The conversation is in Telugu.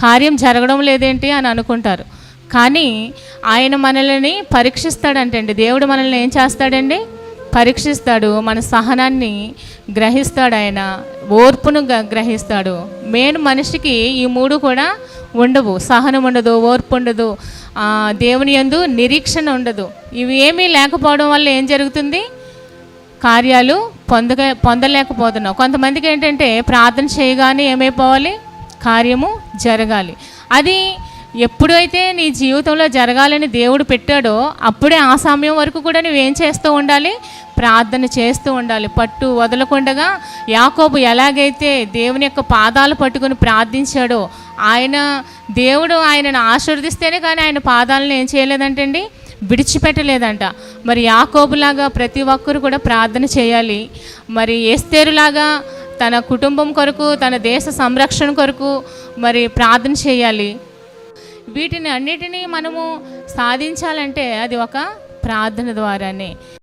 కార్యం జరగడం లేదేంటి అని అనుకుంటారు. కానీ ఆయన మనల్ని పరీక్షిస్తాడంటండి. దేవుడు మనల్ని ఏం చేస్తాడండి? పరీక్షిస్తాడు. మన సహనాన్ని గ్రహిస్తాడు, ఆయన ఓర్పును గ్రహిస్తాడు. మెయిన్ మనిషికి ఈ మూడు కూడా ఉండవు. సహనం ఉండదు, ఓర్పు ఉండదు, దేవుని యందు నిరీక్షణ ఉండదు. ఇవి ఏమీ లేకపోవడం వల్ల ఏం జరుగుతుంది? కార్యాలు పొందలేకపోతున్నాం. కొంతమందికి ఏంటంటే ప్రార్థన చేయగానే ఏమైపోవాలి? కార్యము జరగాలి. అది ఎప్పుడైతే నీ జీవితంలో జరగాలని దేవుడు పెట్టాడో అప్పుడే ఆ సమయం వరకు కూడా నువ్వేం చేస్తూ ఉండాలి? ప్రార్థన చేస్తూ ఉండాలి. పట్టు వదలకుండగా యాకోబు ఎలాగైతే దేవుని యొక్క పాదాలు పట్టుకుని ప్రార్థించాడో, దేవుడు ఆయనను ఆశీర్వదిస్తేనే కానీ ఆయన పాదాలను ఏం చేయలేదంటండి? విడిచిపెట్టలేదంట. మరి యాకోబులాగా ప్రతి ఒక్కరు కూడా ప్రార్థన చేయాలి. మరి ఎస్తేరులాగా తన కుటుంబం కొరకు, తన దేశ సంరక్షణ కొరకు మరి ప్రార్థన చేయాలి. వీటిని అన్నిటినీ మనము సాధించాలంటే అది ఒక ప్రార్థన ద్వారానే.